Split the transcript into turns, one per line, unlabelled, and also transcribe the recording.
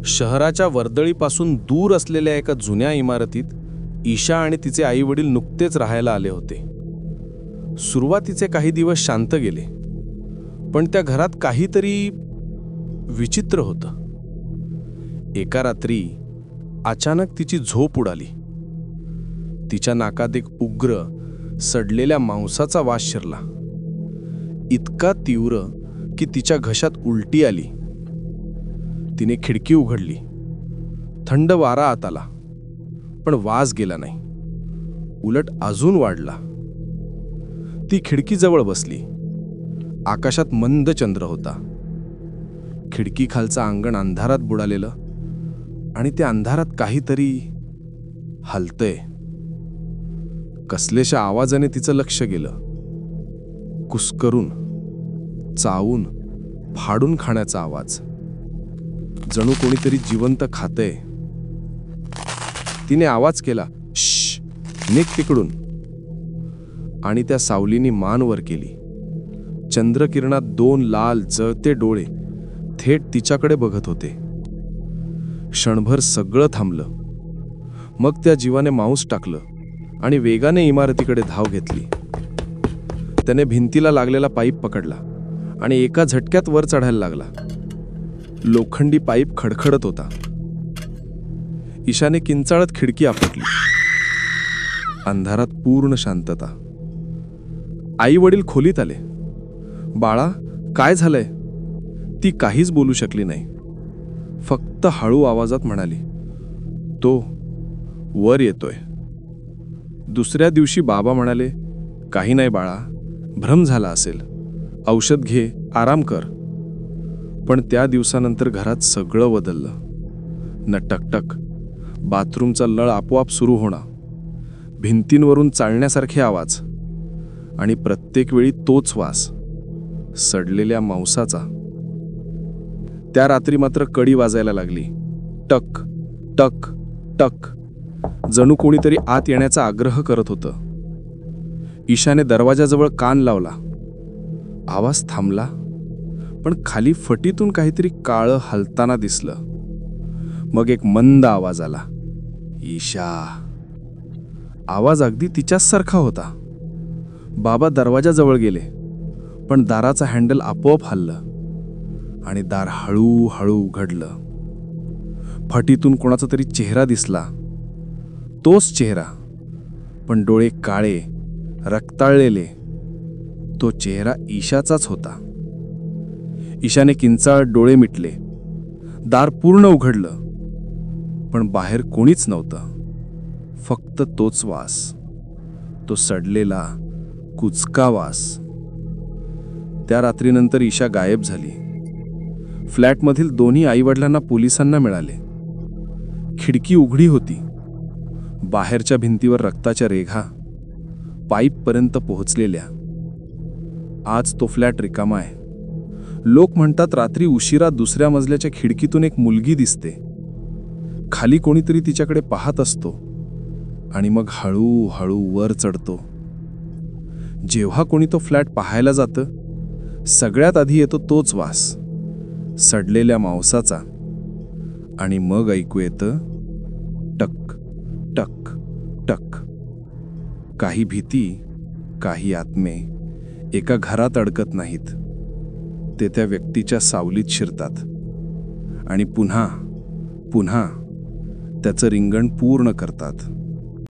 शहराच्या वर्दळीपासून दूर असलेल्या एका जुन्या इमारतीत ईशा आणि तिचे आई वडील नुकतेच राहायला आले होते. सुरुवातीचे काही दिवस शांत गेले, पण त्या घरात काहीतरी विचित्र होतं. एका रात्री अचानक तिची झोप उडाली. तिच्या नाकात एक उग्र, सडलेल्या मांसाचा वास शिरला, इतका तीव्र की तिच्या घशात उलटी आली. तिने खिडकी उघडली. थंड वारा आत आला, पण वास गेला नाही, उलट अजून वाढला. ती खिडकीजवळ बसली. आकाशात मंद चंद्र होता. खिडकी खालचं अंगण अंधारात बुडालेलं, आणि त्या अंधारात काहीतरी हलतंय. कसलेशा आवाजाने तिचं लक्ष गेलं. कुस्करून, चावून, फाडून खाण्याचा आवाज. जणू कोणीतरी जिवंत खातंय. तिने आवाज केला, "श्श, निघ तिकडून." आणि त्या सावलीने मान वर केली. चंद्रकिरणात दोन लाल जळते डोळे थेट तिच्याकडे बघत होते. क्षणभर सगळं थांबलं. मग त्या जीवाने मांस टाकलं आणि वेगाने इमारतीकडे धाव घेतली. त्याने भिंतीला लागलेला पाईप पकडला आणि एका झटक्यात वर चढायला लागला. लोखंडी पाईप खडखडत होता. ईशाने किंचाळत खिडकी आपटली. अंधारात पूर्ण शांतता. आई वडील खोलीत आले. "बाळा, काय झालंय?" ती काहीच बोलू शकली नाही. फक्त हळू आवाजात म्हणाली, "तो वर येतोय." दुसऱ्या दिवशी बाबा म्हणाले, "काही नाही बाळा, भ्रम झाला असेल. औषध घे, आराम कर." पण त्या दिवसानंतर घरात सगळं बदललं. न टकटक, बाथरूमचा नळ आपोआप सुरू होणं, भिंतींवरून चालण्यासारखे आवाज, आणि प्रत्येक वेळी तोच वास, सडलेल्या मांसाचा. त्या रात्री मात्र कडी वाजायला लागली. टक टक टक, जणू कोणीतरी आत येण्याचा आग्रह करत होतं. ईशाने दरवाजाजवळ कान लावला. आवाज थांबला, पण खाली फटीतून काहीतरी काळं हलताना दिसलं. मग एक मंद आवाज आला, "ईशा." आवाज अगदी तिच्याच सारखा होता. बाबा दरवाजाजवळ गेले, पण दाराचा हँडल आपोआप हललं आणि दार हळूहळू उघडलं. फटीतून कोणाचा तरी चेहरा दिसला. तोच चेहरा, पण डोळे काळे, रक्ताळलेले. तो चेहरा ईशाचाच होता. ईशाने किंचाळत डोळे मिटले. दार पूर्ण उघडलं, पण बाहेर कोणीच नव्हतं. फक्त तोच वास, तो सडलेला, कुचका वास. त्या रात्रीनंतर ईशा गायब झाली. फ्लॅटमधील दोन्ही आईवडिलांना पोलिसांना मिळाले. खिडकी उघडी होती. बाहेरच्या भिंतीवर रक्ताच्या रेघा, पाईपपर्यंत पोहोचलेल्या. आज तो फ्लॅट रिकामा आहे. लोक म्हणतात रात्री उशिरा दुसऱ्या मजल्याच्या खिडकीतून एक मुलगी दिसते. खाली कोणीतरी तिच्याकडे पाहत असतो आणि मग हळूहळू वर चढतो. जेव्हा कोणी तो फ्लॅट पाहायला जातं, सगळ्यात आधी येतो तोच वास, सडलेल्या मांसाचा. आणि मग ऐकू येतं, टक टक टक. काही भीती, काही आत्मे एका घरात अडकत नाहीत. ते त्या व्यक्तीच्या सावलीत शिरतात आणि पुन्हा पुन्हा त्याचं रिंगण पूर्ण करतात.